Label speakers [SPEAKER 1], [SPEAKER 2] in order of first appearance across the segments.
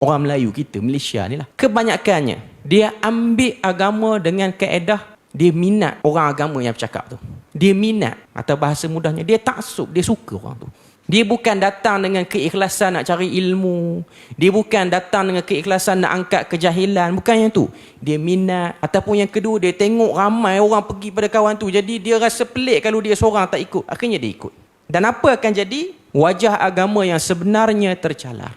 [SPEAKER 1] orang Melayu kita, Malaysia ni lah, kebanyakannya dia ambil agama dengan kaedah dia minat orang agama yang bercakap tu. Dia minat, atau bahasa mudahnya, dia taksub, dia suka orang tu. Dia bukan datang dengan keikhlasan nak cari ilmu. Dia bukan datang dengan keikhlasan nak angkat kejahilan. Bukan yang tu. Dia minat. Ataupun yang kedua, dia tengok ramai orang pergi pada kawan tu. Jadi dia rasa pelik kalau dia seorang tak ikut. Akhirnya dia ikut. Dan apa akan jadi? Wajah agama yang sebenarnya tercalar.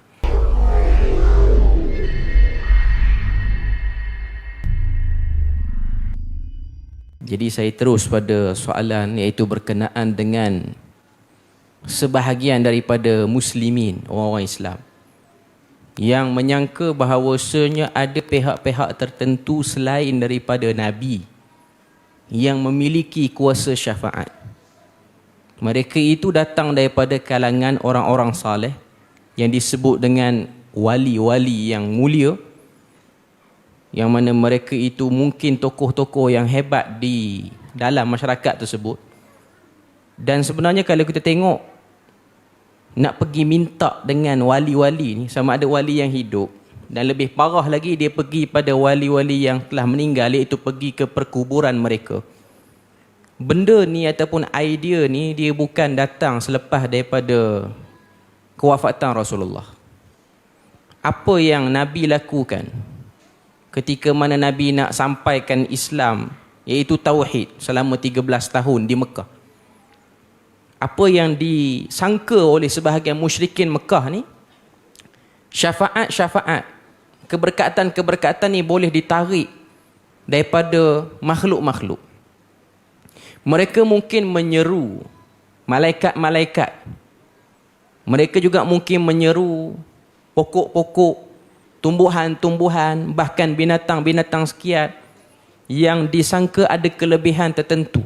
[SPEAKER 1] Jadi saya terus pada soalan, iaitu berkenaan dengan sebahagian daripada muslimin, orang-orang Islam, yang menyangka bahawasanya ada pihak-pihak tertentu selain daripada Nabi yang memiliki kuasa syafaat. Mereka itu datang daripada kalangan orang-orang saleh yang disebut dengan wali-wali yang mulia, yang mana mereka itu mungkin tokoh-tokoh yang hebat di dalam masyarakat tersebut. Dan sebenarnya kalau kita tengok, nak pergi minta dengan wali-wali ni, sama ada wali yang hidup, dan lebih parah lagi dia pergi pada wali-wali yang telah meninggal, iaitu pergi ke perkuburan mereka. Benda ni ataupun idea ni, dia bukan datang selepas daripada kewafatan Rasulullah. Apa yang Nabi lakukan ketika mana Nabi nak sampaikan Islam, iaitu Tauhid, selama 13 tahun di Mekah. Apa yang disangka oleh sebahagian musyrikin Mekah ni, syafaat-syafaat, keberkatan-keberkatan ni boleh ditarik daripada makhluk-makhluk. Mereka mungkin menyeru malaikat-malaikat. Mereka juga mungkin menyeru pokok-pokok, tumbuhan-tumbuhan, bahkan binatang-binatang sekian yang disangka ada kelebihan tertentu.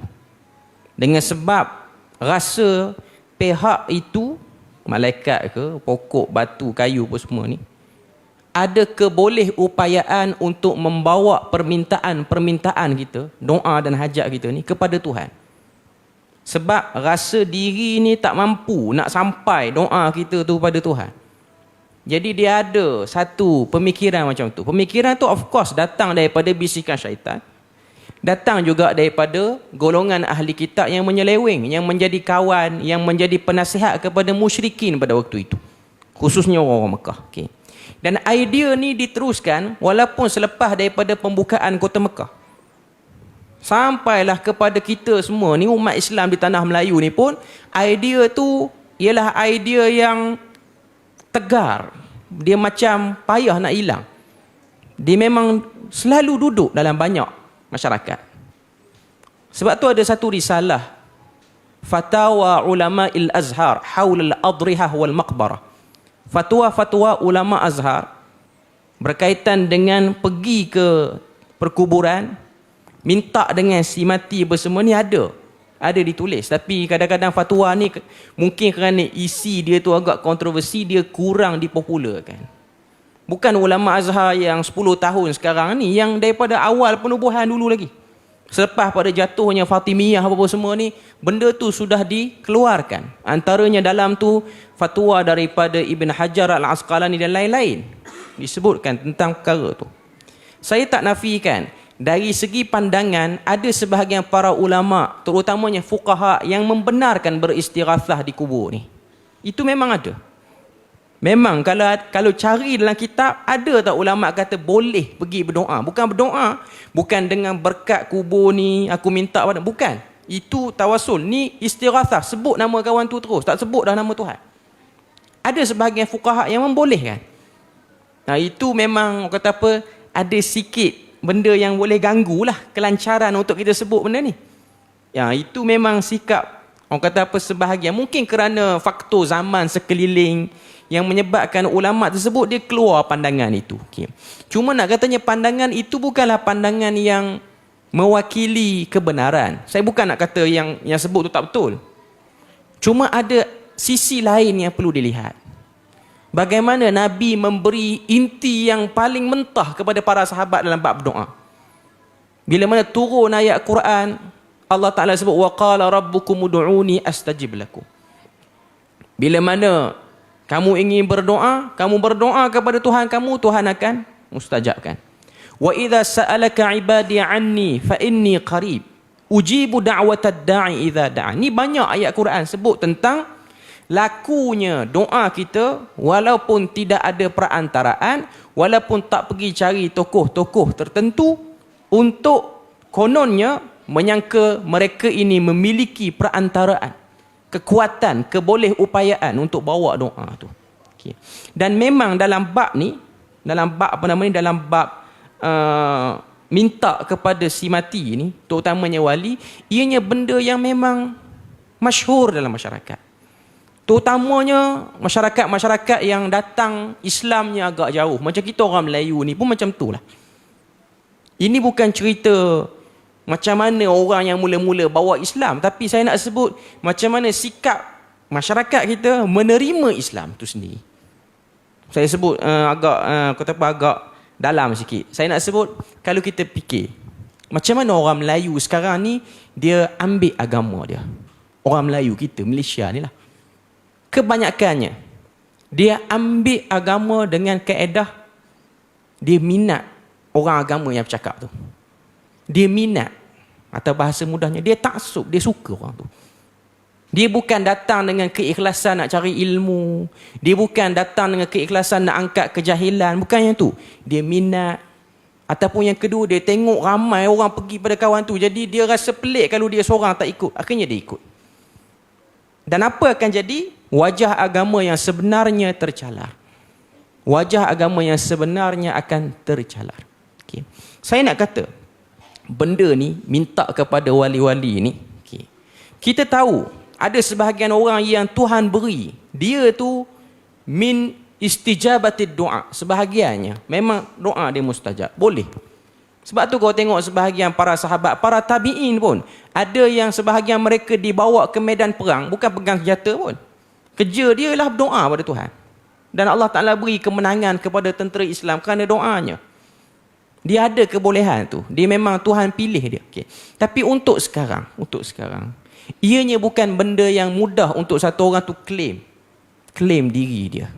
[SPEAKER 1] Dengan sebab rasa pihak itu, malaikat ke, pokok, batu, kayu apa semua ni, ada keboleh upayaan untuk membawa permintaan kita, doa dan hajat kita ni kepada Tuhan. Sebab rasa diri ni tak mampu nak sampai doa kita tu pada Tuhan. Jadi dia ada satu pemikiran macam tu. Pemikiran tu of course datang daripada bisikan syaitan. Datang juga daripada golongan ahli kitab yang menyeleweng, yang menjadi kawan, yang menjadi penasihat kepada musyrikin pada waktu itu. Khususnya orang Mekah. Okay. Dan idea ni diteruskan walaupun selepas daripada pembukaan kota Mekah. Sampailah kepada kita semua ni, umat Islam di tanah Melayu ni pun, idea tu ialah idea yang tegar. Dia macam payah nak hilang. Dia memang selalu duduk dalam banyak masyarakat. Sebab tu ada satu risalah, Fatawa Ulama'il Azhar Haul al-Adrihah wal Maqbarah. Fatwa-fatwa ulama Azhar berkaitan dengan pergi ke perkuburan, minta dengan si mati bersemua ni ada ditulis. Tapi kadang-kadang fatwa ni mungkin kerana isi dia tu agak kontroversi, dia kurang dipopularkan. Bukan ulama Azhar yang 10 tahun sekarang ni, yang daripada awal penubuhan dulu lagi. Selepas pada jatuhnya Fatimiyah apa semua ni, benda tu sudah dikeluarkan. Antaranya dalam tu fatwa daripada Ibn Hajar Al-Asqalani dan lain-lain, disebutkan tentang perkara tu. Saya tak nafikan, dari segi pandangan, ada sebahagian para ulama, terutamanya fuqaha, yang membenarkan beristighathah di kubur ni. Itu memang ada. Memang kalau cari dalam kitab, ada tak ulama kata boleh pergi berdoa. Bukan berdoa, bukan dengan berkat kubur ni aku minta pada, bukan. Itu tawasul. Ni istighathah, sebut nama kawan tu terus, tak sebut dah nama Tuhan. Ada sebahagian fuqaha yang membolehkan. Nah, itu memang kata apa, ada sikit benda yang boleh ganggulah kelancaran untuk kita sebut benda ni. Ya, itu memang sikap orang kata apa, sebahagian. Mungkin kerana faktor zaman sekeliling yang menyebabkan ulama tersebut dia keluar pandangan itu. Okay. Cuma nak katanya pandangan itu bukanlah pandangan yang mewakili kebenaran. Saya bukan nak kata yang sebut tu tak betul. Cuma ada sisi lain yang perlu dilihat. Bagaimana Nabi memberi inti yang paling mentah kepada para sahabat dalam bab doa. Bila mana turun ayat Quran, Allah Ta'ala sebut, wa qala rabbukum ud'uni astajib lakum. Bila mana Kamu ingin berdoa, kamu berdoa kepada Tuhan kamu, Tuhan akan mustajabkan. Wa idza sa'alaka 'ibadi 'anni fa inni qarib ujibu da'watad da'i idza da'a. Ni banyak ayat Quran sebut tentang lakunya doa kita walaupun tidak ada perantaraan, walaupun tak pergi cari tokoh-tokoh tertentu untuk kononnya menyangka mereka ini memiliki perantaraan, kekuatan, kebolehupayaan untuk bawa doa tu. Okay. Dan memang dalam bab ni, dalam bab dalam bab minta kepada si mati ni, terutamanya wali, ianya benda yang memang masyhur dalam masyarakat. Terutamanya masyarakat-masyarakat yang datang Islamnya agak jauh. Macam kita orang Melayu ni pun macam tu lah. Ini bukan cerita macam mana orang yang mula-mula bawa Islam, tapi saya nak sebut macam mana sikap masyarakat kita menerima Islam tu sendiri. Saya sebut agak dalam sikit. Saya nak sebut, kalau kita fikir macam mana orang Melayu sekarang ni dia ambil agama dia. Orang Melayu kita, Malaysia ni lah, kebanyakannya dia ambil agama dengan kaedah dia minat orang agama yang bercakap tu. Dia minat, atau bahasa mudahnya dia taksub, dia suka orang tu. Dia bukan datang dengan keikhlasan nak cari ilmu, dia bukan datang dengan keikhlasan nak angkat kejahilan, bukan yang tu. Dia minat, ataupun yang kedua dia tengok ramai orang pergi pada kawan tu, jadi dia rasa pelik kalau dia seorang tak ikut, akhirnya dia ikut. Dan apa akan jadi? Wajah agama yang sebenarnya tercalar. Wajah agama yang sebenarnya akan tercalar. Okay. Saya nak kata, benda ni minta kepada wali-wali ni, okay, kita tahu ada sebahagian orang yang Tuhan beri, dia tu min istijabatid doa, sebahagiannya memang doa dia mustajab, boleh. Sebab tu kau tengok sebahagian para sahabat, para tabi'in pun, ada yang sebahagian mereka dibawa ke medan perang, bukan pegang senjata pun, kerja dia ialah berdoa pada Tuhan, dan Allah Ta'ala beri kemenangan kepada tentera Islam kerana doanya. Dia ada kebolehan tu, dia memang Tuhan pilih dia. Okay. Tapi untuk sekarang, ianya bukan benda yang mudah untuk satu orang tu claim diri dia.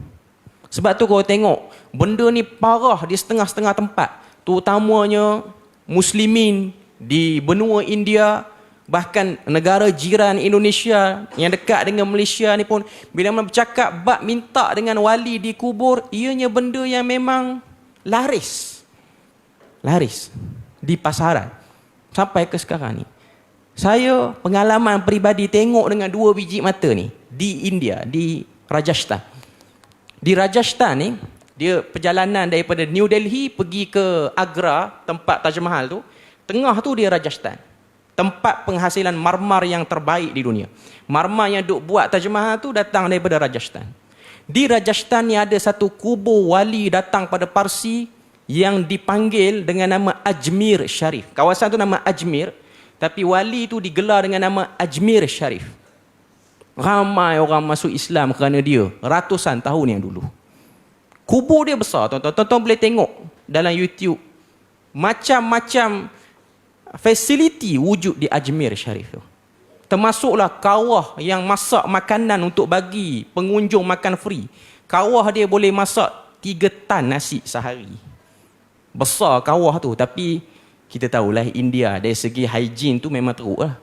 [SPEAKER 1] Sebab tu kau tengok benda ni parah di setengah-setengah tempat, terutamanya muslimin di benua India, bahkan negara jiran Indonesia yang dekat dengan Malaysia ni pun, bila mana bercakap bab minta dengan wali di kubur, ianya benda yang memang laris di pasaran sampai ke sekarang ni. Saya pengalaman peribadi tengok dengan dua biji mata ni di India, di Rajasthan. Di Rajasthan ni, dia perjalanan daripada New Delhi pergi ke Agra, tempat Taj Mahal tu. Tengah tu dia Rajasthan, tempat penghasilan marmar yang terbaik di dunia. Marmar yang duk buat Taj Mahal tu datang daripada Rajasthan. Di Rajasthan ni ada satu kubur wali datang pada Parsi yang dipanggil dengan nama Ajmer Sharif. Kawasan tu nama Ajmer, tapi wali tu digelar dengan nama Ajmer Sharif. Ramai orang masuk Islam kerana dia, ratusan tahun yang dulu. Kubur dia besar, tuan-tuan boleh tengok dalam YouTube. Macam-macam fasiliti wujud di Ajmer Sharif tu. Termasuklah kawah yang masak makanan untuk bagi pengunjung makan free. Kawah dia boleh masak 3 tan nasi sehari. Besar kawah tu, tapi kita tahulah India dari segi hygiene tu memang teruk lah.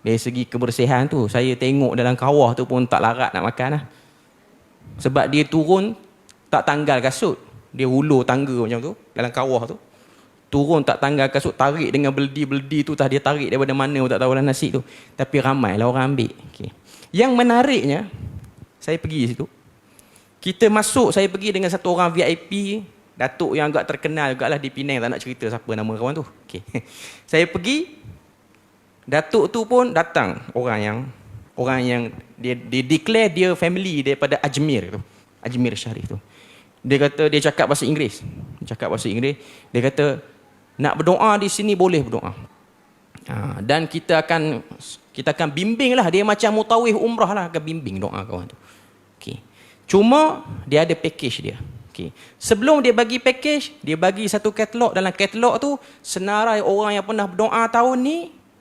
[SPEAKER 1] Dari segi kebersihan tu, saya tengok dalam kawah tu pun tak larat nak makan lah. Sebab dia turun tak tanggal kasut, dia hulur tangga macam tu dalam kawah tu. Turun tak tanggal kasut, tarik dengan beldi-beldi tu, dia tarik daripada mana tak tahulah nasi tu. Tapi ramailah orang ambil. Okay. Yang menariknya, saya pergi situ. Kita masuk, saya pergi dengan satu orang VIP, datuk yang agak terkenal juga lah di Penang, tak nak cerita siapa nama kawan tu. Okay. Saya pergi, datuk tu pun datang, orang yang dia declare dia family daripada Ajmer tu, Ajmer Sharif tu. Dia cakap bahasa Inggeris. Dia kata nak berdoa di sini boleh berdoa. Dan kita akan bimbing lah, dia macam mutawif umrah lah, akan bimbing doa kawan tu. Okay. Cuma dia ada package dia. Okay. Sebelum dia bagi package, dia bagi satu katalog. Dalam katalog tu senarai orang yang pernah berdoa tahun ni,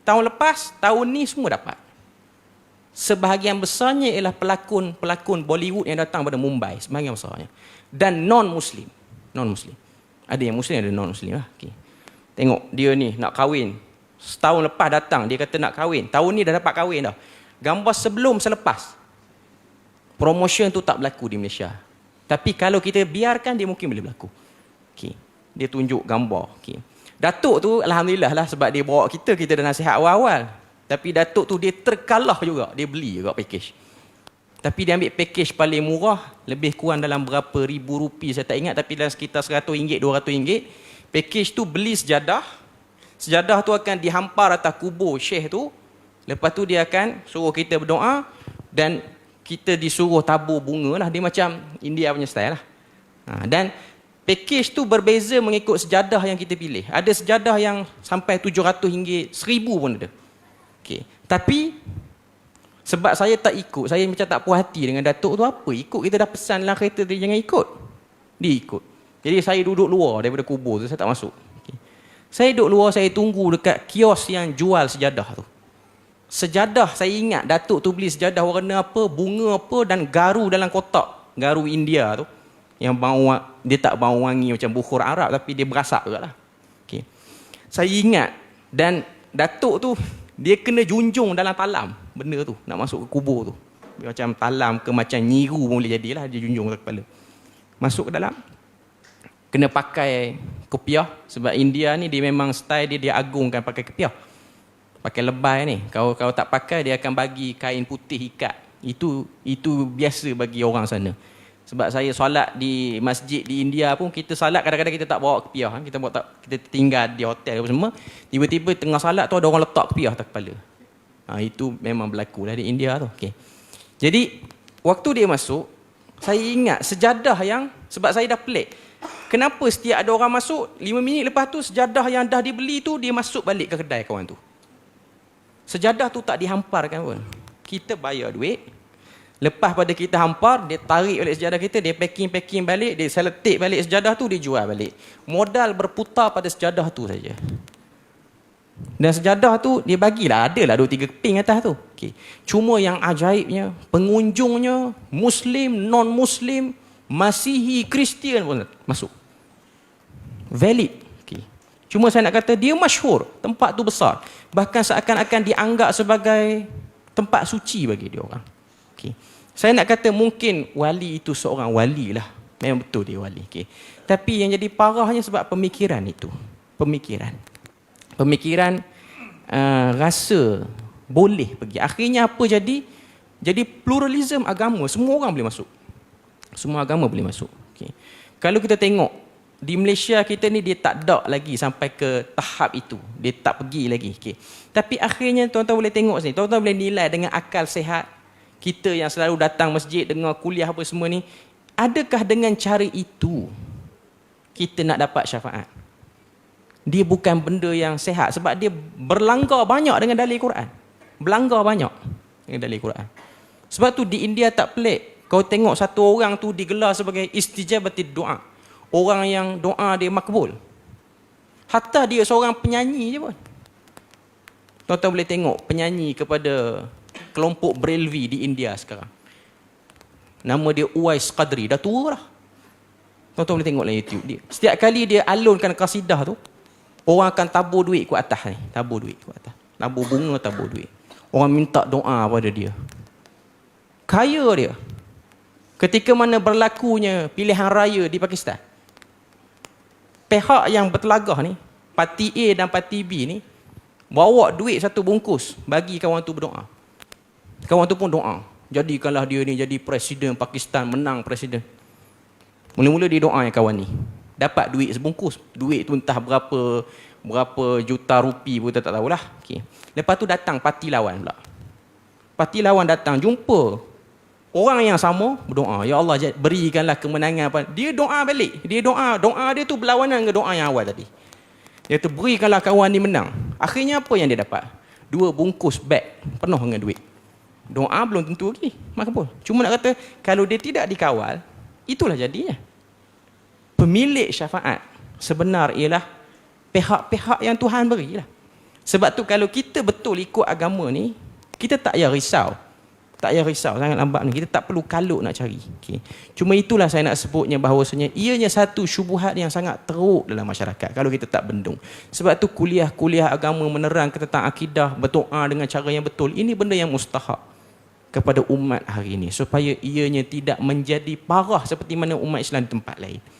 [SPEAKER 1] tahun lepas, tahun ni, semua dapat. sebahagian besarnya ialah pelakon-pelakon Bollywood yang datang pada Mumbai, sebahagian besarnya. Dan non-Muslim. Non-Muslim. Ada yang Muslim, ada non-Muslim lah. Okay. Tengok, dia ni nak kahwin. Setahun lepas datang, dia kata nak kahwin. Tahun ni dah dapat kahwin dah. Gambar sebelum, selepas. Promotion tu tak berlaku di Malaysia. Tapi kalau kita biarkan, dia mungkin boleh berlaku. Okay. Dia tunjuk gambar. Okay. Datuk tu, Alhamdulillah lah, sebab dia bawa kita dah nasihat awal-awal. Tapi Datuk tu dia terkalah juga. Dia beli juga package. Tapi dia ambil package paling murah. Lebih kurang dalam berapa ribu rupiah. Saya tak ingat. Tapi dalam sekitar RM100, RM200. Package tu beli sejadah. Sejadah tu akan dihampar atas kubur Syekh tu. Lepas tu dia akan suruh kita berdoa. Dan kita disuruh tabur bunga lah. Dia macam India punya style lah. Dan package tu berbeza mengikut sejadah yang kita pilih. Ada sejadah yang sampai RM700, RM1,000 pun ada. Okay. Tapi sebab saya tak ikut, saya macam tak puas hati dengan Datuk tu, apa ikut, kita dah pesan dalam kereta dia jangan ikut. Dia ikut. Jadi saya duduk luar daripada kubur tu, saya tak masuk. Okay. Saya duduk luar, saya tunggu dekat kios yang jual sejadah tu. Sejadah saya ingat Datuk tu beli sejadah warna apa, bunga apa dan garu dalam kotak. Garu India tu. Yang bau, dia tak bau wangi macam bukhur Arab tapi dia berasap juga lah. Okay. Saya ingat dan Datuk tu dia kena junjung dalam talam benda tu nak masuk ke kubur tu. Dia macam talam ke macam nyiru pun boleh jadilah, dia junjung ke kepala. Masuk ke dalam. Kena pakai kopiah sebab India ni dia memang style dia agungkan pakai kopiah. Pakai lebay ni. Kalau tak pakai dia akan bagi kain putih ikat. Itu biasa bagi orang sana. Sebab saya solat di masjid di India pun, kita salat kadang-kadang kita tak bawa kepiah. Kita tinggal di hotel apa semua. Tiba-tiba tengah salat tu ada orang letak kepiah atas kepala. Itu memang berlaku lah di India tu. Okay. Jadi, waktu dia masuk, saya ingat sejadah yang, sebab saya dah pelik. Kenapa setiap ada orang masuk, 5 minit lepas tu sejadah yang dah dibeli tu, dia masuk balik ke kedai kawan tu. Sejadah tu tak dihamparkan pun. Kita bayar duit. Lepas pada kita hampar, dia tarik balik sejadah kita, dia packing balik, dia selotip balik sejadah tu, dia jual balik. Modal berputar pada sejadah tu saja. Dan sejadah tu, dia bagilah, adalah 2-3 keping atas tu. Okay. Cuma yang ajaibnya, pengunjungnya, Muslim, non-Muslim, Masihi, Kristian pun masuk. Valid. Okay. Cuma saya nak kata, dia masyhur, tempat tu besar. Bahkan seakan-akan dianggap sebagai tempat suci bagi dia orang. Okay. Saya nak kata mungkin wali itu seorang wali lah. Memang betul dia wali. Okay. Tapi yang jadi parahnya sebab pemikiran itu. Pemikiran rasa boleh pergi. Akhirnya apa jadi? Jadi pluralism agama. Semua orang boleh masuk. Semua agama boleh masuk. Okay. Kalau kita tengok, di Malaysia kita ni dia tak ada lagi sampai ke tahap itu. Dia tak pergi lagi. Okay. Tapi akhirnya tuan-tuan boleh tengok sini. Tuan-tuan boleh nilai dengan akal sehat. Kita yang selalu datang masjid, dengar kuliah apa semua ni, adakah dengan cara itu kita nak dapat syafaat? Dia bukan benda yang sehat sebab dia berlanggar banyak dengan dalil Quran. Berlanggar banyak dengan dalil Quran. Sebab tu di India tak pelik. Kau tengok satu orang tu digelar sebagai istijabatid doa. Orang yang doa dia makbul. Hatta dia seorang penyanyi je pun. Tuan-tuan boleh tengok penyanyi kepada kelompok Brelvi di India sekarang. Nama dia Uwais Qadri. Dah tua lah. Tuan-tuan boleh tengok dalam YouTube dia. Setiap kali dia alunkan kasidah tu, orang akan tabur duit ke atas ni. Tabur duit ke atas. Tabur bunga, tabur duit. Orang minta doa pada dia. Kaya dia. Ketika mana berlakunya pilihan raya di Pakistan, pihak yang bertelagah ni, parti A dan parti B ni, bawa duit 1 bungkus bagi kawan tu berdoa. Kawan tu pun doa, jadikanlah dia ni jadi presiden Pakistan, menang presiden. Mula-mula dia doa yang kawan ni. Dapat duit sebungkus. Duit tu entah berapa juta rupiah pun tak tahulah. Okay. Lepas tu datang parti lawan pula. Parti lawan datang, jumpa orang yang sama, berdoa, ya Allah berikanlah kemenangan. Dia doa balik. Dia doa dia tu berlawanan dengan doa yang awal tadi. Dia tu berikanlah kawan ni menang. Akhirnya apa yang dia dapat? 2 bungkus beg penuh dengan duit. Doa belum tentu lagi makbul. Cuma nak kata, kalau dia tidak dikawal, itulah jadinya. Pemilik syafaat sebenar ialah pihak-pihak yang Tuhan berilah. Sebab tu kalau kita betul ikut agama ni, kita tak payah risau. Tak payah risau sangat lambat ni. Kita tak perlu kalut nak cari. Okay. Cuma itulah saya nak sebutnya bahawasanya ianya satu syubuhat yang sangat teruk dalam masyarakat kalau kita tak bendung. Sebab tu kuliah-kuliah agama menerang tentang akidah, berdoa dengan cara yang betul. Ini benda yang mustahak kepada umat hari ini supaya ianya tidak menjadi parah seperti mana umat Islam di tempat lain.